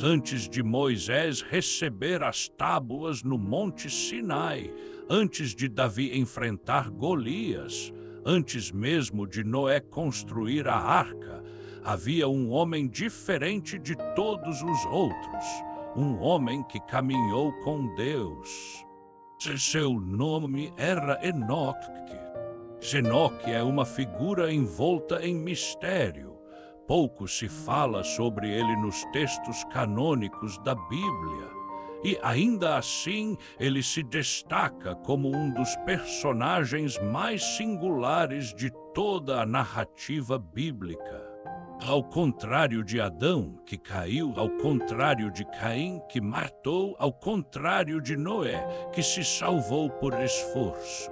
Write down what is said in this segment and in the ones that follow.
antes de Moisés receber as tábuas no Monte Sinai, antes de Davi enfrentar Golias, antes mesmo de Noé construir a arca, havia um homem diferente de todos os outros, um homem que caminhou com Deus. Seu nome era Enoque. Enoque é uma figura envolta em mistério. Pouco se fala sobre ele nos textos canônicos da Bíblia. E ainda assim, ele se destaca como um dos personagens mais singulares de toda a narrativa bíblica. Ao contrário de Adão, que caiu, ao contrário de Caim, que matou, ao contrário de Noé, que se salvou por esforço.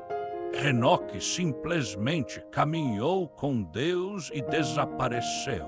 Enoque simplesmente caminhou com Deus e desapareceu.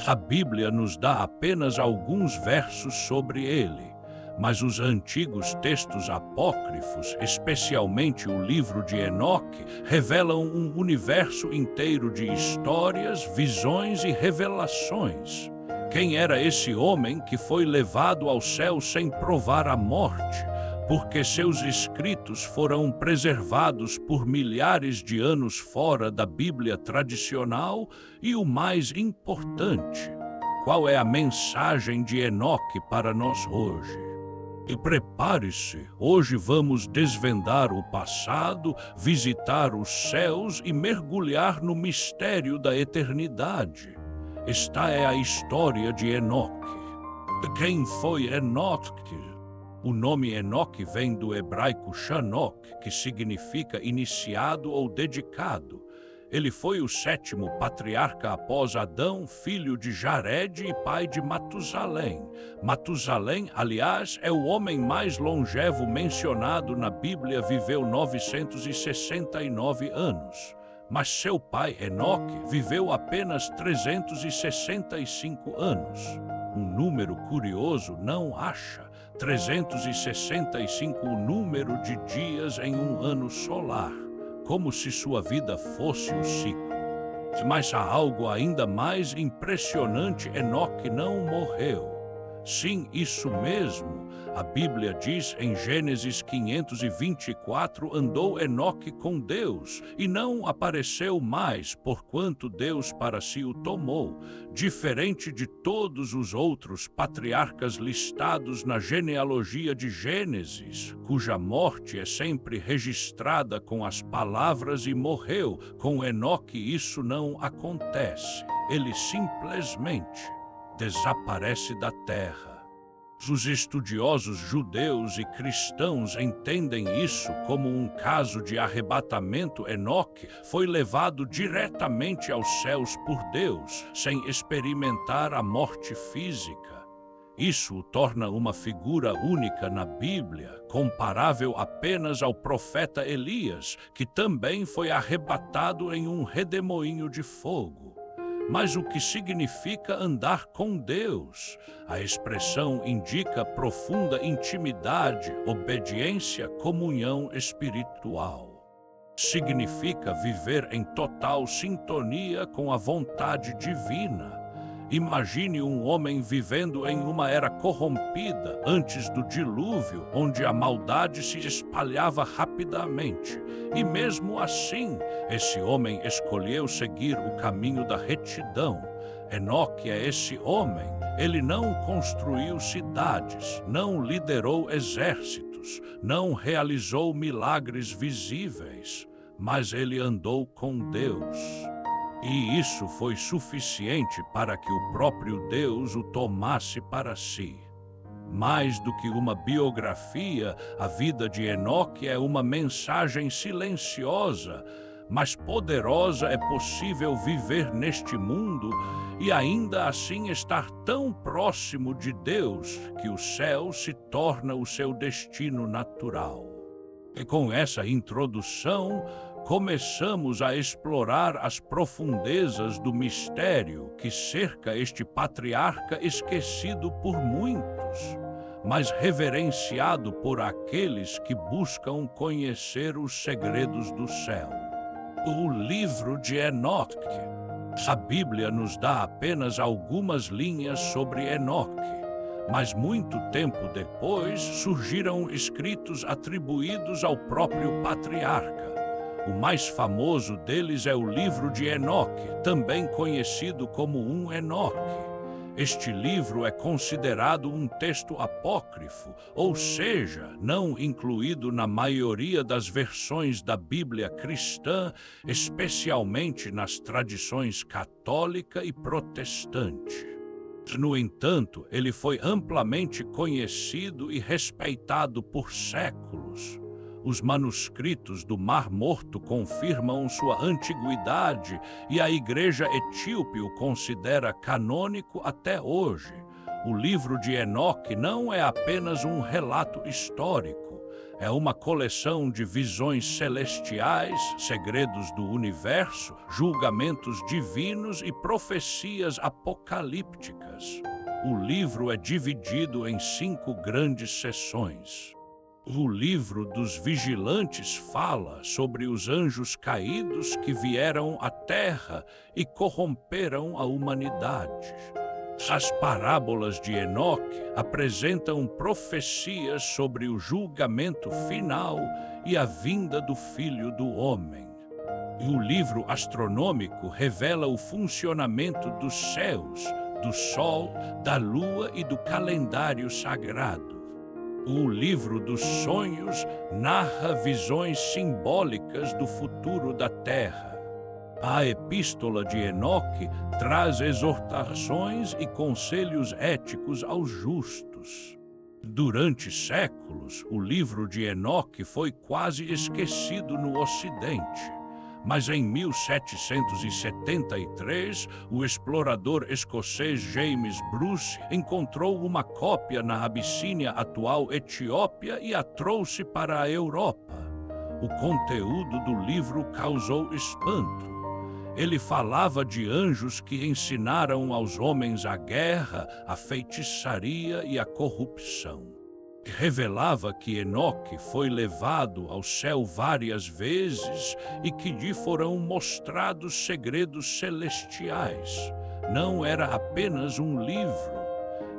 A Bíblia nos dá apenas alguns versos sobre ele, mas os antigos textos apócrifos, especialmente o livro de Enoque, revelam um universo inteiro de histórias, visões e revelações. Quem era esse homem que foi levado ao céu sem provar a morte, porque seus escritos foram preservados por milhares de anos fora da Bíblia tradicional? E o mais importante, qual é a mensagem de Enoque para nós hoje? E prepare-se, hoje vamos desvendar o passado, visitar os céus e mergulhar no mistério da eternidade. Esta é a história de Enoque. Quem foi Enoque? O nome Enoque vem do hebraico Chanok, que significa iniciado ou dedicado. Ele foi o 7º patriarca após Adão, filho de Jared e pai de Matusalém. Matusalém, aliás, é o homem mais longevo mencionado na Bíblia, viveu 969 anos. Mas seu pai, Enoque, viveu apenas 365 anos. Um número curioso, não acha? 365 o número de dias em um ano solar, como se sua vida fosse um ciclo. Mas há algo ainda mais impressionante: Enoque não morreu. Sim, isso mesmo. A Bíblia diz em Gênesis 524, andou Enoque com Deus e não apareceu mais, porquanto Deus para si o tomou. Diferente de todos os outros patriarcas listados na genealogia de Gênesis, cuja morte é sempre registrada com as palavras e morreu, com Enoque isso não acontece. Ele simplesmente desaparece da terra. Os estudiosos judeus e cristãos entendem isso como um caso de arrebatamento. Enoque foi levado diretamente aos céus por Deus, sem experimentar a morte física. Isso o torna uma figura única na Bíblia, comparável apenas ao profeta Elias, que também foi arrebatado em um redemoinho de fogo. Mas o que significa andar com Deus? A expressão indica profunda intimidade, obediência, comunhão espiritual. Significa viver em total sintonia com a vontade divina. Imagine um homem vivendo em uma era corrompida, antes do dilúvio, onde a maldade se espalhava rapidamente. E mesmo assim, esse homem escolheu seguir o caminho da retidão. Enoque é esse homem. Ele não construiu cidades, não liderou exércitos, não realizou milagres visíveis, mas ele andou com Deus. E isso foi suficiente para que o próprio Deus o tomasse para si. Mais do que uma biografia, a vida de Enoque é uma mensagem silenciosa, mas poderosa. É possível viver neste mundo e ainda assim estar tão próximo de Deus que o céu se torna o seu destino natural. E com essa introdução, começamos a explorar as profundezas do mistério que cerca este patriarca esquecido por muitos, mas reverenciado por aqueles que buscam conhecer os segredos do céu. O livro de Enoque. A Bíblia nos dá apenas algumas linhas sobre Enoque. Mas muito tempo depois surgiram escritos atribuídos ao próprio patriarca. O mais famoso deles é o livro de Enoque, também conhecido como Enoque. Este livro é considerado um texto apócrifo, ou seja, não incluído na maioria das versões da Bíblia cristã, especialmente nas tradições católica e protestante. No entanto, ele foi amplamente conhecido e respeitado por séculos. Os manuscritos do Mar Morto confirmam sua antiguidade e a Igreja Etíope o considera canônico até hoje. O livro de Enoque não é apenas um relato histórico, é uma coleção de visões celestiais, segredos do universo, julgamentos divinos e profecias apocalípticas. O livro é dividido em 5 grandes seções. O livro dos vigilantes fala sobre os anjos caídos que vieram à terra e corromperam a humanidade. As parábolas de Enoque apresentam profecias sobre o julgamento final e a vinda do Filho do Homem. E o livro astronômico revela o funcionamento dos céus, do Sol, da Lua e do calendário sagrado. O livro dos sonhos narra visões simbólicas do futuro da Terra. A Epístola de Enoque traz exortações e conselhos éticos aos justos. Durante séculos, o livro de Enoque foi quase esquecido no Ocidente. Mas em 1773, o explorador escocês James Bruce encontrou uma cópia na Abissínia, atual Etiópia, e a trouxe para a Europa. O conteúdo do livro causou espanto. Ele falava de anjos que ensinaram aos homens a guerra, a feitiçaria e a corrupção. Revelava que Enoque foi levado ao céu várias vezes e que lhe foram mostrados segredos celestiais. Não era apenas um livro,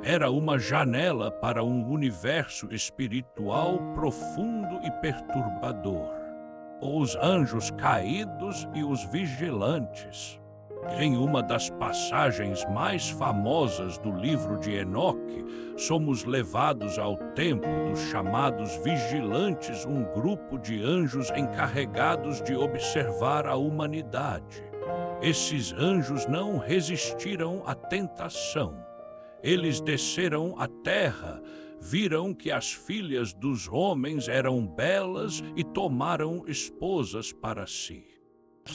era uma janela para um universo espiritual profundo e perturbador. Os anjos caídos e os vigilantes. Em uma das passagens mais famosas do livro de Enoque, somos levados ao tempo dos chamados vigilantes, um grupo de anjos encarregados de observar a humanidade. Esses anjos não resistiram à tentação. Eles desceram à terra, viram que as filhas dos homens eram belas e tomaram esposas para si.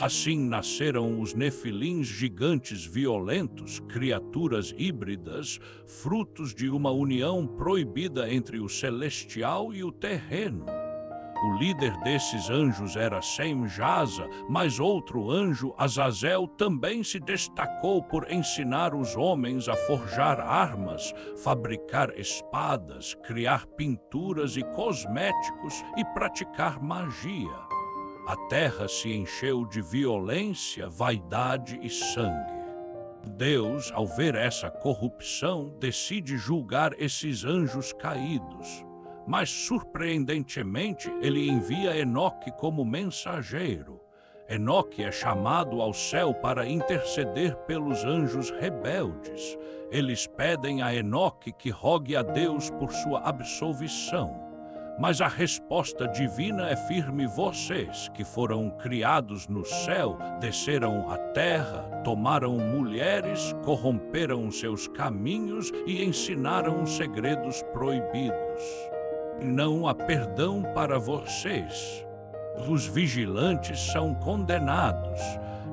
Assim nasceram os nefilins, gigantes violentos, criaturas híbridas, frutos de uma união proibida entre o celestial e o terreno. O líder desses anjos era Sem-Jasa, mas outro anjo, Azazel, também se destacou por ensinar os homens a forjar armas, fabricar espadas, criar pinturas e cosméticos e praticar magia. A terra se encheu de violência, vaidade e sangue. Deus, ao ver essa corrupção, decide julgar esses anjos caídos. Mas, surpreendentemente, ele envia Enoque como mensageiro. Enoque é chamado ao céu para interceder pelos anjos rebeldes. Eles pedem a Enoque que rogue a Deus por sua absolvição. Mas a resposta divina é firme: vocês, que foram criados no céu, desceram à terra, tomaram mulheres, corromperam seus caminhos e ensinaram segredos proibidos. Não há perdão para vocês. Os vigilantes são condenados.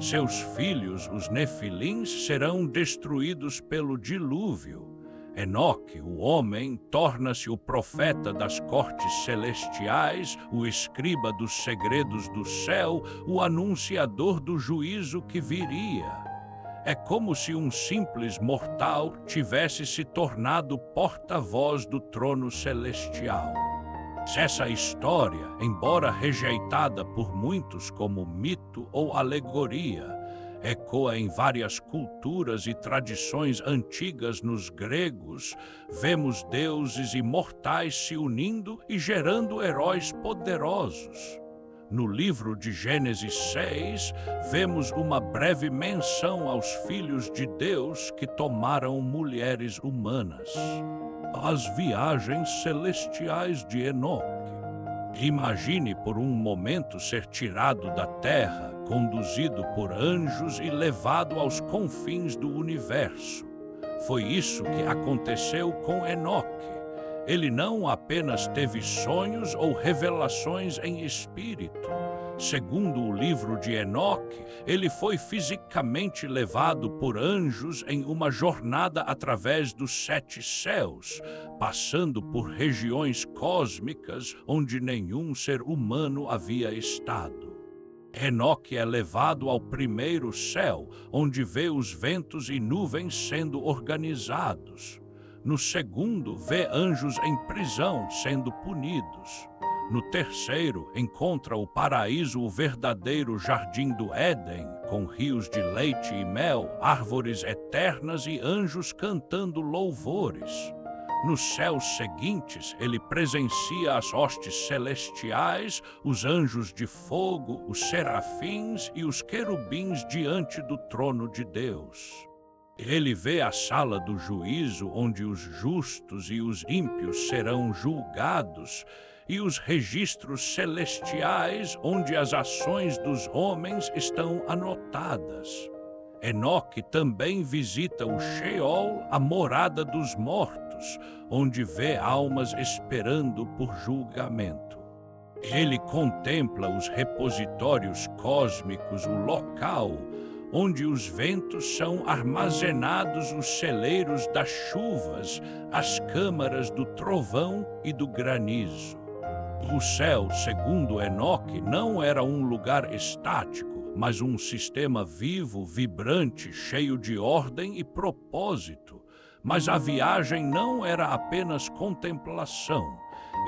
Seus filhos, os nefilins, serão destruídos pelo dilúvio. Enoque, o homem, torna-se o profeta das cortes celestiais, o escriba dos segredos do céu, o anunciador do juízo que viria. É como se um simples mortal tivesse se tornado porta-voz do trono celestial. Essa história, embora rejeitada por muitos como mito ou alegoria, ecoa em várias culturas e tradições antigas nos gregos, vemos deuses imortais se unindo e gerando heróis poderosos. No livro de Gênesis 6, vemos uma breve menção aos filhos de Deus que tomaram mulheres humanas. As viagens celestiais de Enoque. Imagine por um momento ser tirado da terra, conduzido por anjos e levado aos confins do universo. Foi isso que aconteceu com Enoque. Ele não apenas teve sonhos ou revelações em espírito. Segundo o livro de Enoque, ele foi fisicamente levado por anjos em uma jornada através dos 7 céus, passando por regiões cósmicas onde nenhum ser humano havia estado. Enoque é levado ao primeiro céu, onde vê os ventos e nuvens sendo organizados. No segundo, vê anjos em prisão sendo punidos. No terceiro, encontra o paraíso, o verdadeiro jardim do Éden, com rios de leite e mel, árvores eternas e anjos cantando louvores. Nos céus seguintes, ele presencia as hostes celestiais, os anjos de fogo, os serafins e os querubins diante do trono de Deus. Ele vê a sala do juízo, onde os justos e os ímpios serão julgados, e os registros celestiais, onde as ações dos homens estão anotadas. Enoque também visita o Sheol, a morada dos mortos, onde vê almas esperando por julgamento. Ele contempla os repositórios cósmicos, o local onde os ventos são armazenados, os celeiros das chuvas, as câmaras do trovão e do granizo. O céu, segundo Enoque, não era um lugar estático, mas um sistema vivo, vibrante, cheio de ordem e propósito. Mas a viagem não era apenas contemplação.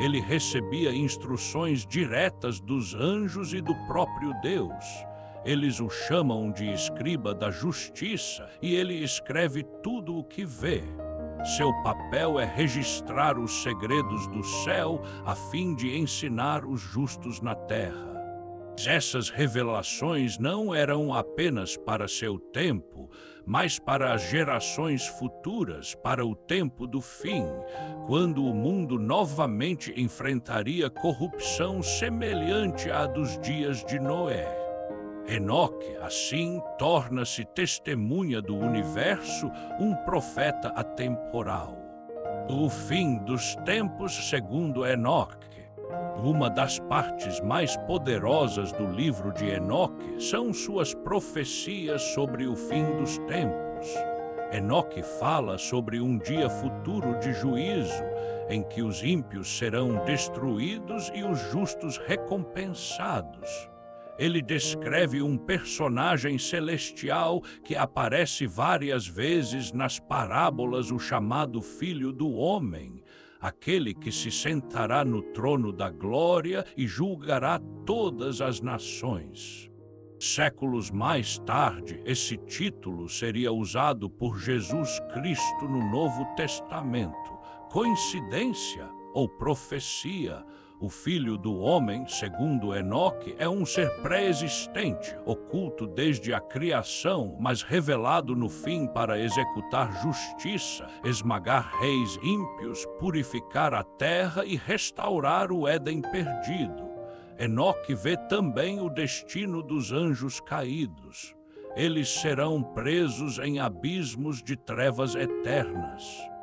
Ele recebia instruções diretas dos anjos e do próprio Deus. Eles o chamam de escriba da justiça e ele escreve tudo o que vê. Seu papel é registrar os segredos do céu a fim de ensinar os justos na terra. Essas revelações não eram apenas para seu tempo, mas para as gerações futuras, para o tempo do fim, quando o mundo novamente enfrentaria corrupção semelhante à dos dias de Noé. Enoque, assim, torna-se testemunha do universo, um profeta atemporal. O fim dos tempos, segundo Enoque. Uma das partes mais poderosas do livro de Enoque são suas profecias sobre o fim dos tempos. Enoque fala sobre um dia futuro de juízo, em que os ímpios serão destruídos e os justos recompensados. Ele descreve um personagem celestial que aparece várias vezes nas parábolas, o chamado Filho do Homem, aquele que se sentará no trono da glória e julgará todas as nações. Séculos mais tarde, esse título seria usado por Jesus Cristo no Novo Testamento. Coincidência ou profecia? O Filho do Homem, segundo Enoque, é um ser pré-existente, oculto desde a criação, mas revelado no fim para executar justiça, esmagar reis ímpios, purificar a terra e restaurar o Éden perdido. Enoque vê também o destino dos anjos caídos. Eles serão presos em abismos de trevas eternas.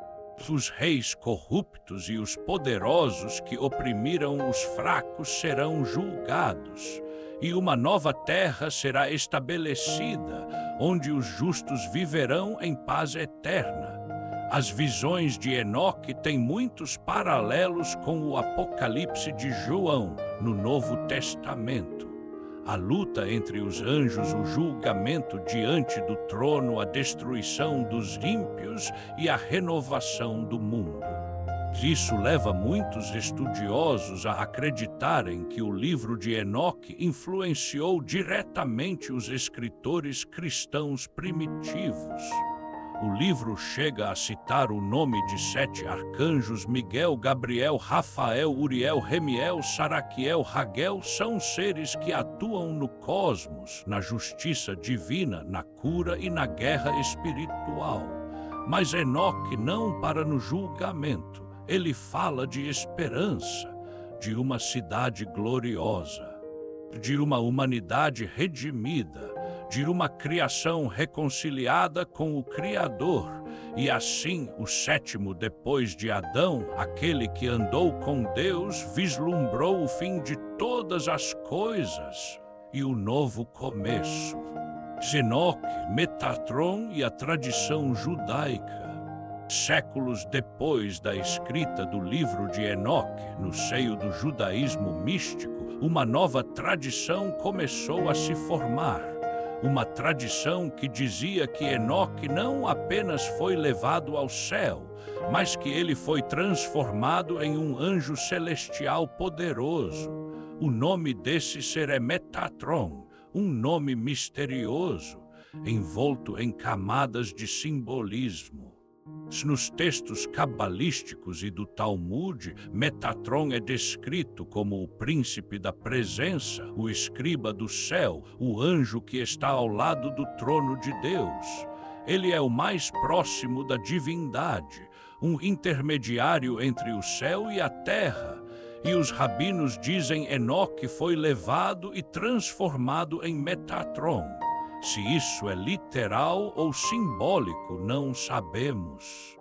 Os reis corruptos e os poderosos que oprimiram os fracos serão julgados, e uma nova terra será estabelecida, onde os justos viverão em paz eterna. As visões de Enoque têm muitos paralelos com o Apocalipse de João, no Novo Testamento. A luta entre os anjos, o julgamento diante do trono, a destruição dos ímpios e a renovação do mundo. Isso leva muitos estudiosos a acreditarem que o livro de Enoque influenciou diretamente os escritores cristãos primitivos. O livro chega a citar o nome de 7 arcanjos: Miguel, Gabriel, Rafael, Uriel, Remiel, Saraquiel, Raguel. São seres que atuam no cosmos, na justiça divina, na cura e na guerra espiritual. Mas Enoque não para no julgamento. Ele fala de esperança, de uma cidade gloriosa, de uma humanidade redimida, de uma criação reconciliada com o Criador. E assim, o 7º depois de Adão, aquele que andou com Deus, vislumbrou o fim de todas as coisas e o novo começo. Enoque, Metatron e a tradição judaica. Séculos depois da escrita do livro de Enoque, no seio do judaísmo místico, uma nova tradição começou a se formar. Uma tradição que dizia que Enoque não apenas foi levado ao céu, mas que ele foi transformado em um anjo celestial poderoso. O nome desse ser é Metatron, um nome misterioso, envolto em camadas de simbolismo. Nos textos cabalísticos e do Talmud, Metatron é descrito como o príncipe da presença, o escriba do céu, o anjo que está ao lado do trono de Deus. Ele é o mais próximo da divindade, um intermediário entre o céu e a terra. E os rabinos dizem que Enoque foi levado e transformado em Metatron. Se isso é literal ou simbólico, não sabemos.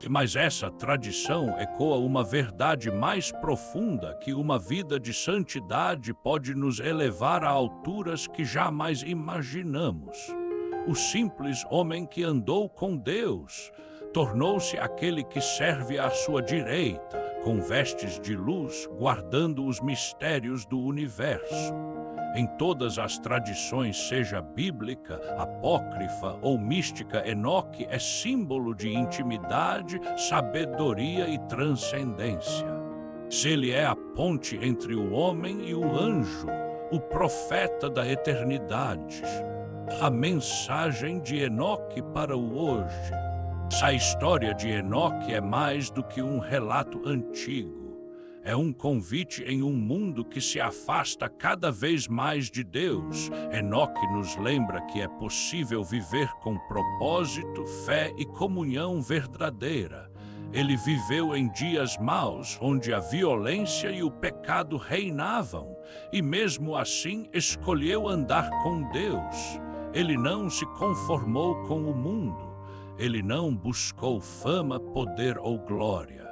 Mas essa tradição ecoa uma verdade mais profunda, que uma vida de santidade pode nos elevar a alturas que jamais imaginamos. O simples homem que andou com Deus tornou-se aquele que serve à sua direita, com vestes de luz, guardando os mistérios do universo. Em todas as tradições, seja bíblica, apócrifa ou mística, Enoque é símbolo de intimidade, sabedoria e transcendência. Ele é a ponte entre o homem e o anjo, o profeta da eternidade. A mensagem de Enoque para o hoje. A história de Enoque é mais do que um relato antigo. É um convite em um mundo que se afasta cada vez mais de Deus. Enoque nos lembra que é possível viver com propósito, fé e comunhão verdadeira. Ele viveu em dias maus, onde a violência e o pecado reinavam, e mesmo assim escolheu andar com Deus. Ele não se conformou com o mundo. Ele não buscou fama, poder ou glória.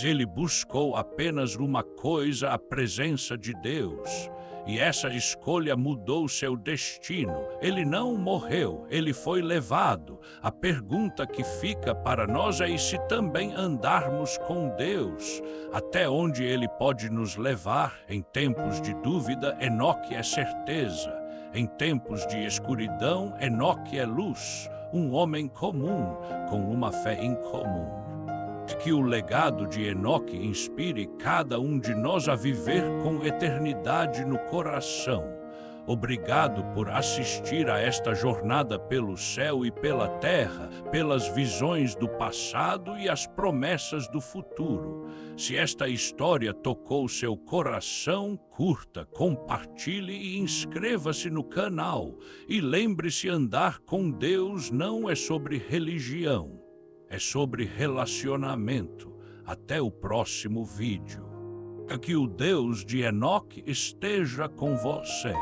Ele buscou apenas uma coisa: a presença de Deus. E essa escolha mudou seu destino. Ele não morreu, ele foi levado. A pergunta que fica para nós é: e se também andarmos com Deus? Até onde ele pode nos levar? Em tempos de dúvida, Enoque é certeza. Em tempos de escuridão, Enoque é luz. Um homem comum, com uma fé incomum. Que o legado de Enoque inspire cada um de nós a viver com eternidade no coração. Obrigado por assistir a esta jornada pelo céu e pela terra, pelas visões do passado e as promessas do futuro. Se esta história tocou seu coração, curta, compartilhe e inscreva-se no canal. E lembre-se, andar com Deus não é sobre religião. É sobre relacionamento. Até o próximo vídeo. Que o Deus de Enoque esteja com você.